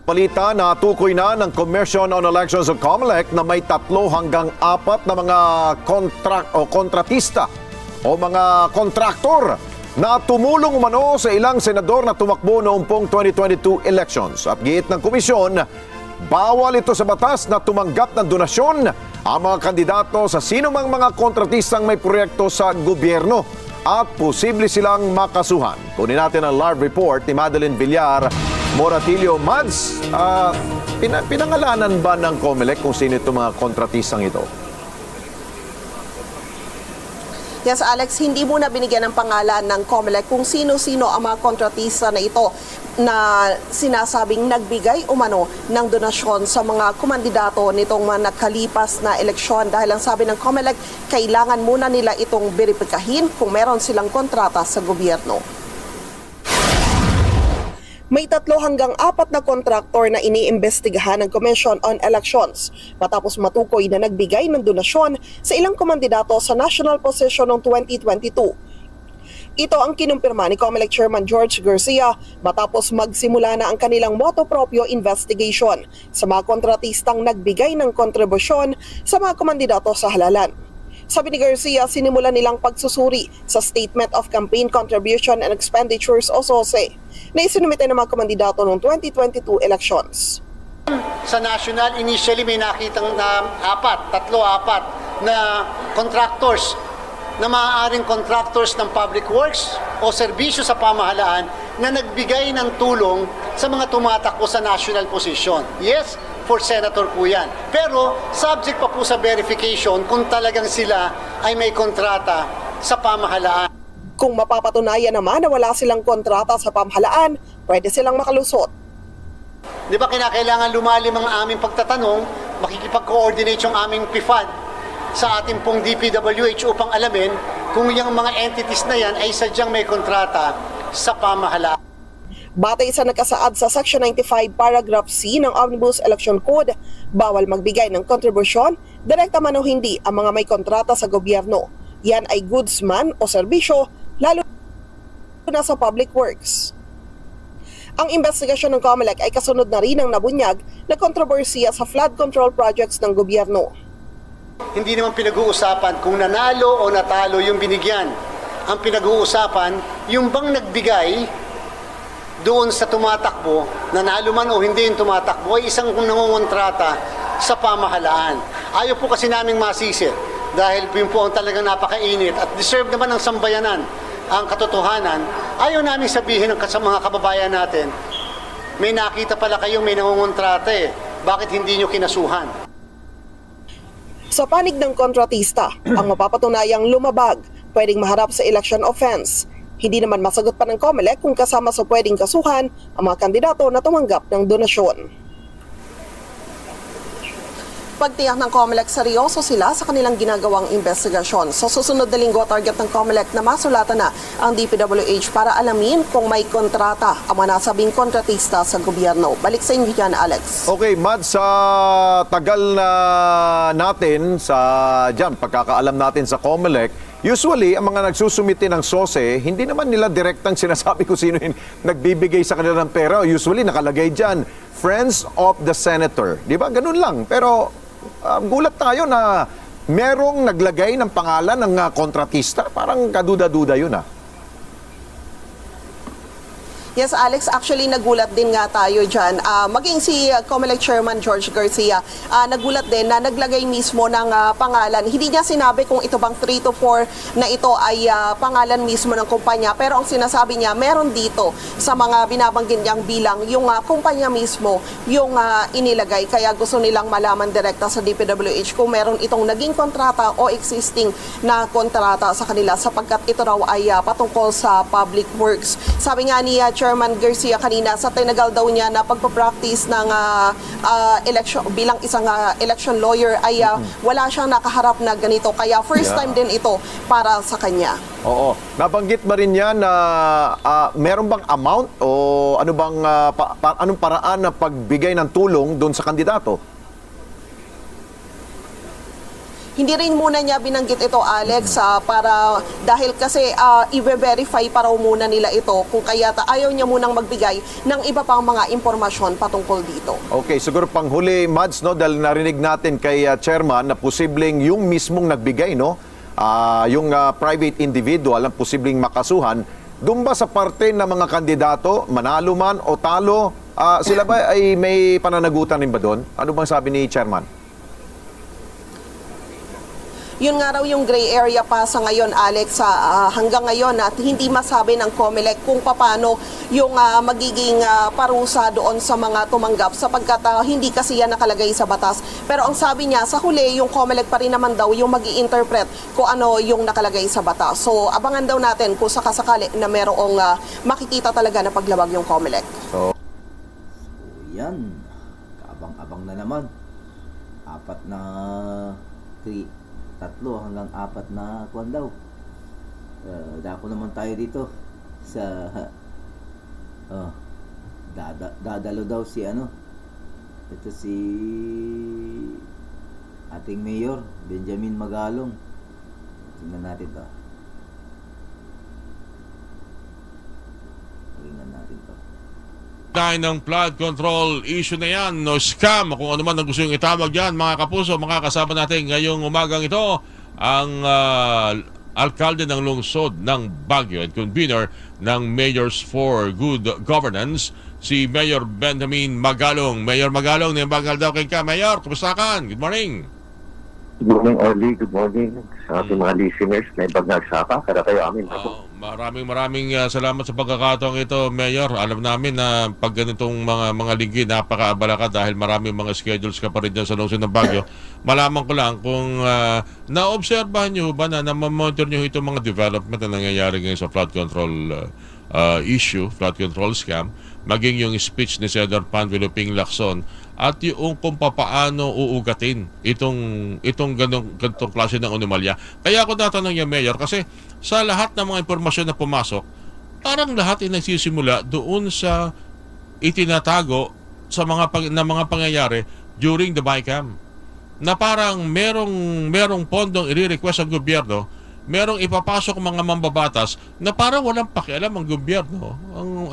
Balita na tukoy na ng Commission on Elections of COMELEC na may 3 hanggang 4 na mga kontratista o mga kontraktor na tumulong umano sa ilang senador na tumakbo noong pong 2022 elections. At giit ng komisyon, bawal ito sa batas na tumanggap ng donasyon ang mga kandidato sa sinumang mga kontratistang may proyekto sa gobyerno at posible silang makasuhan. Kunin natin ang live report ni Madeline Villar Moratillo. Mads, pinangalanan ba ng COMELEC kung sino itong mga kontratistang ito? Yes, Alex, hindi muna binigyan ng pangalan ng COMELEC kung sino-sino ang mga kontratista na ito na sinasabing nagbigay umano ng donasyon sa mga kumandidato nitong mga nakalipas na eleksyon. Dahil ang sabi ng COMELEC, kailangan muna nila itong beripikahin kung meron silang kontrata sa gobyerno. May 3 hanggang 4 na kontraktor na iniimbestigahan ng Commission on Elections matapos matukoy na nagbigay ng donasyon sa ilang kumandidato sa national position noong 2022. Ito ang kinumpirma ni COMELEC Chairman George Garcia matapos magsimula na ang kanilang motu proprio investigation sa mga kontratistang nagbigay ng kontribusyon sa mga kumandidato sa halalan. Sabi ni Garcia, sinimulan nilang pagsusuri sa Statement of Campaign Contribution and Expenditures o SOCE na isinumite ng mga kumandidato noong 2022 elections. Sa national, initially may nakitang na 3-4 na contractors na maaaring contractors ng public works o serbisyo sa pamahalaan na nagbigay ng tulong sa mga tumatakbo sa national position. Yes, for senator po yan. Pero subject pa po sa verification kung talagang sila ay may kontrata sa pamahalaan. Kung mapapatunayan naman na wala silang kontrata sa pamahalaan, pwede silang makalusot. Di ba kinakailangan lumalim ang aming pagtatanong, makikipag-coordinate yung aming PIFAD sa ating pong DPWH upang alamin kung yung mga entities na yan ay sadyang may kontrata sa pamahalaan. Batay sa nakasaad sa Section 95 Paragraph C ng Omnibus Election Code, bawal magbigay ng kontribusyon, direkta man o hindi ang mga may kontrata sa gobyerno. Yan ay goods man o serbisyo, lalo na sa public works. Ang investigasyon ng COMELEC ay kasunod na rin ng nabunyag na kontrobersiya sa flood control projects ng gobyerno. Hindi naman pinag-uusapan kung nanalo o natalo yung binigyan. Ang pinag-uusapan, yung bang nagbigay doon sa tumatakbo, nanalo man o hindi yung tumatakbo, ay isang nangungontrata sa pamahalaan. Ayaw po kasi naming masisi dahil yun po ang talagang napakainit at deserve naman ng sambayanan ang katotohanan. Ayaw namin sabihin sa mga kababayan natin, may nakita pala kayong may nangungontrata bakit hindi nyo kinasuhan? Sa panig ng kontratista, ang mapapatunayang lumabag, pwedeng maharap sa election offense. Hindi naman masagot pa ng COMELEC kung kasama sa pwedeng kasuhan ang mga kandidato na tumanggap ng donasyon. Pagtiyak ng COMELEC, seryoso sila sa kanilang ginagawang investigasyon. Sa susunod na linggo, target ng COMELEC na masulatan na ang DPWH para alamin kung may kontrata ang mga nasabing kontratista sa gobyerno. Balik sa inyo dyan, Alex. Okay, Mad, sa tagal na natin sa pagkakaalam natin sa COMELEC, usually, ang mga nagsusumite ng SOCE, hindi naman nila direktang sinasabi kung sino yung nagbibigay sa kanila ng pera. Usually, nakalagay dyan, Friends of the Senator. Di ba? Ganun lang. Pero gulat tayo na merong naglagay ng pangalan ng kontratista. Parang kaduda-duda yun Yes, Alex, actually nagulat din nga tayo dyan. Maging si COMELEC Chairman George Garcia, nagulat din na naglagay mismo ng pangalan. Hindi niya sinabi kung ito bang 3 to 4 na ito ay pangalan mismo ng kumpanya. Pero ang sinasabi niya, meron dito sa mga binabanggit niyang bilang, yung kumpanya mismo yung inilagay. Kaya gusto nilang malaman direkta sa DPWH kung meron itong naging kontrata o existing na kontrata sa kanila sapagkat ito raw ay patungkol sa public works. Sabi nga ni Chairman Garcia kanina, sa tinagal daw niya na pagpapractice ng election, bilang isang election lawyer ay wala siyang nakaharap na ganito. Kaya first time din ito para sa kanya. Oo. Nabanggit ba rin yan na meron bang amount o ano bang, anong paraan na pagbigay ng tulong doon sa kandidato? Hindi rin muna niya binanggit ito, Alex, para dahil kasi i-verify pa raw muna nila ito kung kaya ayaw niya munang magbigay ng iba pang mga impormasyon patungkol dito. Okay, siguro panghuli, Mads, no, dahil narinig natin kay Chairman na posibleng yung mismong nagbigay, no, yung private individual ang posibleng makasuhan, doon ba sa parte ng mga kandidato, manalo man o talo, sila ba ay may pananagutan rin ba doon? Ano bang sabi ni Chairman? Yun nga raw yung gray area pa sa ngayon, Alex, hanggang ngayon at hindi masabi ng COMELEC kung paano yung magiging parusa doon sa mga tumanggap sapagkat hindi kasi yan nakalagay sa batas. Pero ang sabi niya, sa huli, yung COMELEC pa rin naman daw yung mag-i-interpret kung ano yung nakalagay sa batas. So, abangan daw natin kung sakasakali na merong makikita talaga na paglabag yung COMELEC. So, yan. Kaabang-abang na naman. 3 hanggang 4 na kuwan daw. Dako naman tayo dito sa dadalo daw si ito si ating mayor Benjamin Magalong. Tingnan natin to. Dahil ng flood control issue na yan, no scam, kung ano man ang gusto yung itawag yan, mga kapuso, makakasama natin ngayong umagang ito ang alkalde ng lungsod ng Baguio at convener ng Mayors for Good Governance, si Mayor Benjamin Magalong. Mayor Magalong, niyabagal daw kay ka. Mayor, kumusta ka? Good morning. Good morning, Orly. Good morning sa ating mga listeners na ibagnagsaka. Kada tayo amin. Maraming salamat sa pagkakataong ito, Mayor. Alam namin na pag ganitong mga linggi, napakaabala ka dahil maraming mga schedules ka pa rin dyan sa lungsod ng Baguio. Malaman ko lang kung naobserbahan nyo ba na namamonitor nyo itong mga development na nangyayari ngayon sa flood control issue, flood control scam, maging yung speech ni Senator Panfilo Ping Lacson at yung kung paano uugatin itong ganitong klase ng anomalya. Kaya ako natanong niya, Mayor, kasi sa lahat ng mga impormasyon na pumasok, parang lahat ay nagsisimula doon sa itinatago sa mga pangyayari during the BICAM. Na parang merong pondong i-request ang gobyerno, merong ipapasok mga mambabatas na parang walang pakialam ang gobyerno,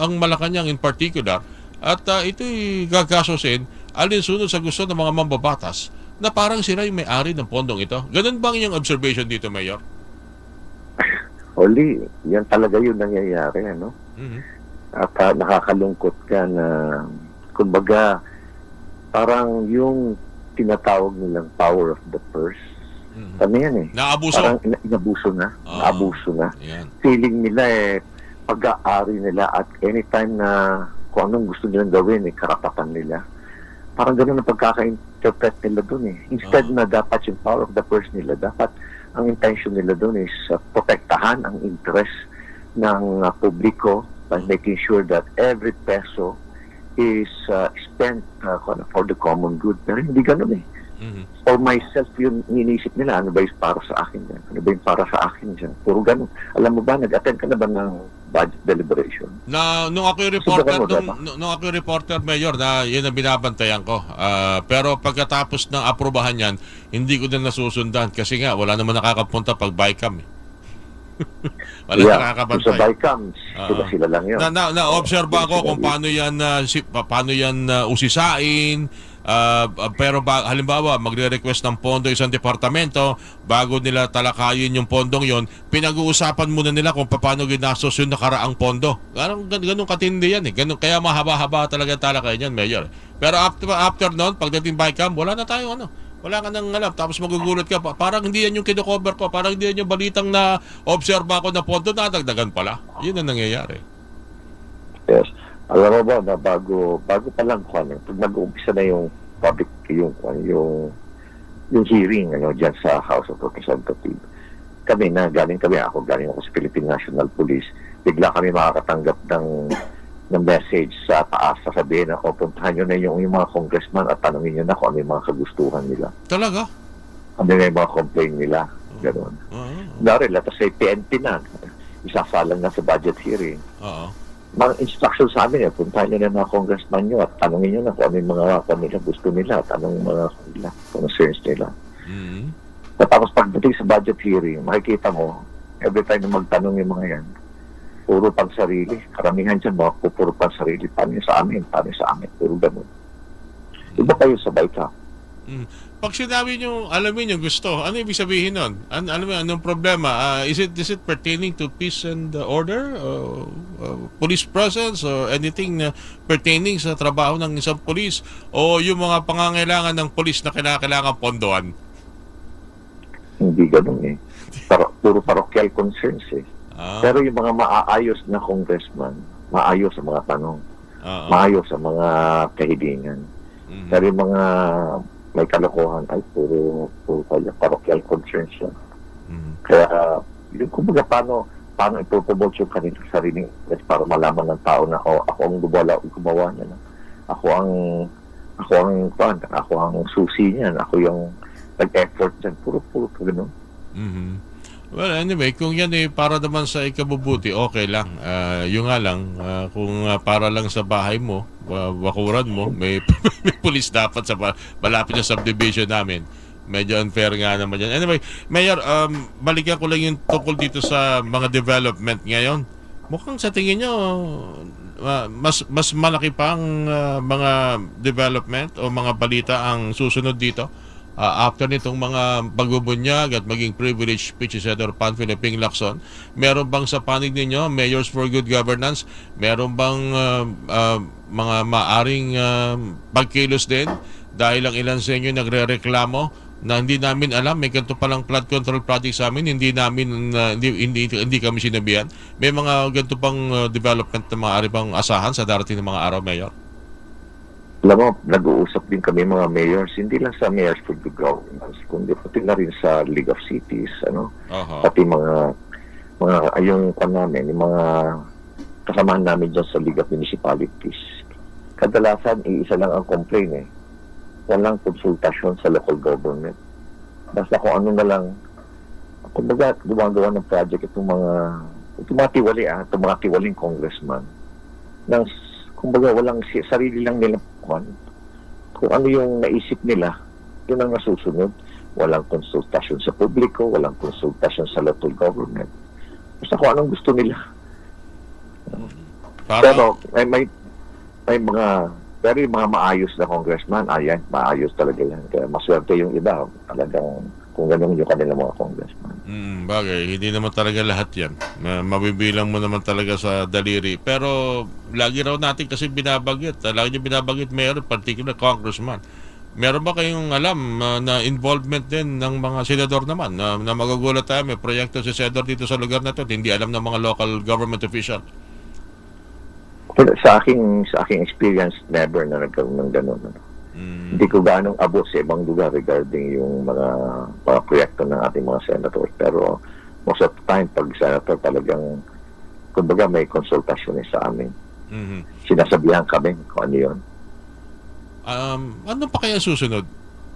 ang Malacanang in particular, at ito'y gagasosin alinsunod sa gusto ng mga mambabatas na parang sila yung may-ari ng pondong ito. Ganun bang inyong observation dito, Mayor? Oli, yan talaga yun nangyayari, ano? At nakakalungkot ka na, kumbaga, parang yung tinatawag nilang power of the purse, ano yan eh? Naabuso. Parang inabuso na. Naabuso na. Yan. Feeling nila pag-aari nila at anytime na kung anong gusto nilang gawin, karapatan nila. Parang gano'n ang pagkaka-interpret nila doon eh. Instead na dapat yung power of the purse nila, dapat ang intention nila doon is protektahan ang interest ng publiko by making sure that every peso is spent for the common good. Pero hindi gano'n eh. For myself, yung iniisip nila, ano ba yung para sa akin dyan? Ano ba yung para sa akin dyan? Puro gano'n. Alam mo ba, nag-attend ka na ba ng budget deliberation? Nung ako yung reporter, nung ako yung reporter, Mayor, na yun ang binabantayan ko. Pero pagkatapos ng aprobahan yan, hindi ko din nasusundan kasi nga, wala naman nakakapunta pag BICAM. Wala nakakabantay. Sa BICAM, sila lang yun. Na-observe ako kung paano yan usisain. Pero halimbawa magre-request ng pondo isang departamento, bago nila talakayin yung pondong yon, pinag-uusapan muna nila kung paano ginastos yung nakaraang pondo. Ganun katindi yan eh. Kaya mahaba-haba talaga talakayin yan, Mayor. Pero after noon, pagdating BICAM, wala na tayo wala ka nang alam. Tapos magugulat ka, parang hindi yan yung kinocover ko, parang hindi yan yung balitang na observe ako na pondo, nadagdagan pala. Yun ang nangyayari. Yes. Alam mo ba na bago pa lang pag nag-uumpisa na yung public yung hearing diyan sa House of Representatives. Galing ako sa Philippine National Police. Bigla kami makakatanggap ng message sa taas, sasabihin na puntahan nyo na yung mga congressman at tanongin nyo na kung ano yung mga kagustuhan nila. Talaga? Ano yung mga complaint nila. Ganoon. Dari, latas sa PNP na. Isasalang na sa budget hearing. Mga instruction sa amin, puntahan nyo na mga congressman nyo at tanongin nyo na kung ano yung mga kanila gusto nila at anong mga concerns nila. Tapos pagdating sa budget hearing, makikita mo, every time na magtanong yung mga yan, puro pang sarili. Karamihan dyan, puro pang sarili. Paano yung sa amin? Paano yung sa amin? Puro ganun. Iba kayo sa baita. Pag sinabi nyo, alamin yung gusto, ano ibig sabihin nun? Alam mo, anong problema? Is it pertaining to peace and order? Police presence? Or anything na pertaining sa trabaho ng isang police? O yung mga pangangailangan ng police na kailangan pondohan? Hindi ganun eh. Puro parochial concerns eh. Pero yung mga maayos na congressman, maayos sa mga tanong, maayos sa mga kahilingan. Pero yung mga may kalokohan ay puro parochial concerns yan. Kaya yung kumbaga paano ipopromote yung kanilang sariling para malaman ng tao na ako ang gumawa niya. Ako ang susi niyan, ako yung nag-effort niyan. Puro gano'n. Well, anyway, kung yan para naman sa ikabubuti, okay lang. Yung nga lang, kung para lang sa bahay mo, bakuran mo, may police dapat sa malapit na subdivision namin. Medyo unfair nga naman yan. Anyway, Mayor, balikan ko lang yung tungkol dito sa mga development ngayon. Mukhang sa tingin nyo, mas malaki pang mga development o mga balita ang susunod dito. After nitong mga pagbubunyag at maging privileged speech si Senator Panfilo Ping Lacson, meron bang sa panig ninyo, Mayors for Good Governance, meron bang mga maaring pagkilos din dahil ang ilan sa inyo nagre-reklamo na hindi namin alam, may ganito palang flood control project sa amin, hindi kami sinabihan. May mga ganito pang development na maaari bang asahan sa darating ng mga araw, Mayor? Alam mo, nag-uusap din kami mga mayors, hindi lang sa Mayors for Good Governance, kundi pati na rin sa League of Cities, pati yung mga kasamahan namin dyan sa League of Municipalities. Kadalasan, iisa lang ang complaint walang konsultasyon sa local government. Basta kung ano na lang, kumbaga, gumagawa ng project itong mga tiwaling congressman, kumbaga walang sarili lang nila kung ano yung naisip nila, yun ang nasusunod. Walang konsultasyon sa publiko, walang konsultasyon sa local government. Basta kung anong gusto nila. Pero yung mga maayos na congressman, maayos talaga yan. Kaya maswerte yung iba, talagang kung ganun yung kanilang mga congressman. Bagay, hindi naman talaga lahat yan. Mabibilang mo naman talaga sa daliri. Pero lagi raw natin kasi binabagit. Lagi niyo binabagit, meron particular congressman. Meron ba kayong alam na involvement din ng mga senador naman na magugulat tayo, may proyekto si senador dito sa lugar na to, hindi alam ng mga local government official? Sa aking experience, never na nagkaroon ng ganun. Hindi ko ganong abot sa ibang lugar regarding yung mga proyekto ng ating mga senator. Pero most of the time, pag senator talagang, kumbaga may konsultasyon sa amin. Sinasabihan kami kung ano yun. Ano pa kaya susunod?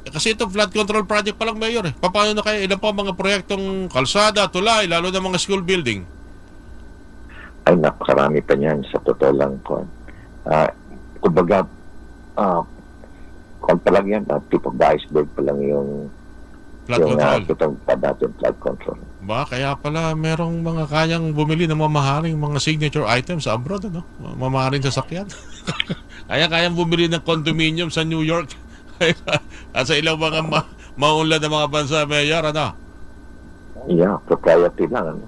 Kasi ito flood control project pa lang, Mayor. Paano na kaya ilan pa mga proyektong kalsada, tulay, lalo na mga school building? Ay, napakarami pa niyan sa totoo lang. Kumbaga, pa lang yan, tip of the iceberg pa lang yung flood control. Kaya pala merong mga kayang bumili ng mamahaling mga signature items sa abroad, mamahaling sasakyan. Kayang bumili ng condominium sa New York. At sa ilang mga maunlad na mga bansa, Mayor, Yeah, propriety lang.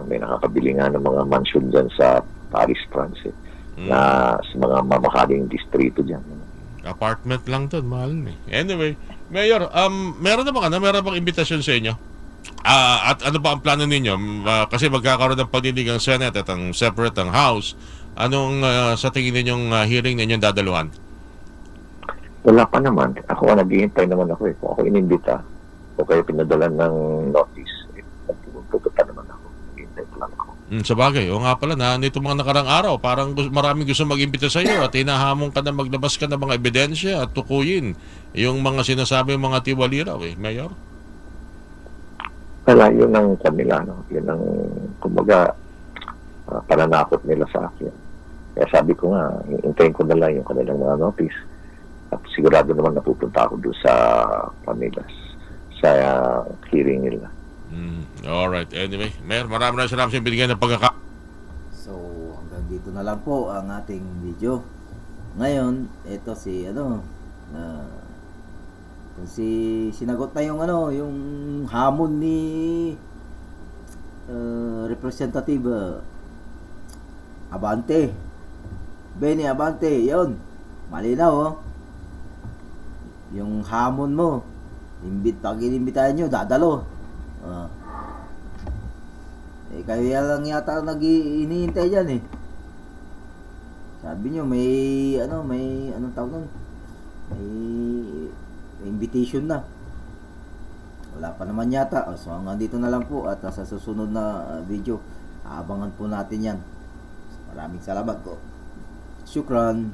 May nakakabili nga ng mga mansion dyan sa Paris, France, na sa mga mamahaling distrito dyan. Apartment lang doon, mahal Anyway, Mayor, meron bang imbitasyon sa inyo? At ano ba ang plano ninyo? Kasi magkakaroon ng pagdinig ang Senate at ang separate ang House. Anong sa tingin ninyong hearing ninyong dadaluhan? Wala pa naman. Ako naghihintay naman ako Kung ako inimbita o kayo pinadala ng notice, pupunta naman ako. Naghihintay pa lang ako. Sa bagay, o nga pala na nito mga nakarang araw, parang maraming gusto mag-imbita sa iyo at hinahamon ka na maglabas ka ng mga ebidensya at tukuyin yung mga sinasabi ng mga tiwaliraw, Mayor? Wala, yun ang kanila, Yun ang, kumbaga, pananakot nila sa akin. Kaya sabi ko nga, hintayin ko na lang yung kanilang mga notice. At sigurado naman napupunta ako doon sa kanila, sa hearing nila. Alright. Anyway, Mayor, maraming salamat sa binigyan ng pagkakataon. So, hanggang dito na lang po ang ating video. Ngayon, ito si kung sinagot na yung yung hamon ni Representative Abante. Benny Abante, yun. Malinaw, yung hamon mo, pag inimbitahan nyo, dadalo. Kaya lang yata iniintay dyan eh. Sabi nyo, may anong tawag nun? May invitation na. Wala pa naman yata. So hanggang dito na lang po at sa susunod na video, aabangan po natin yan. Maraming salamat po. Syukran.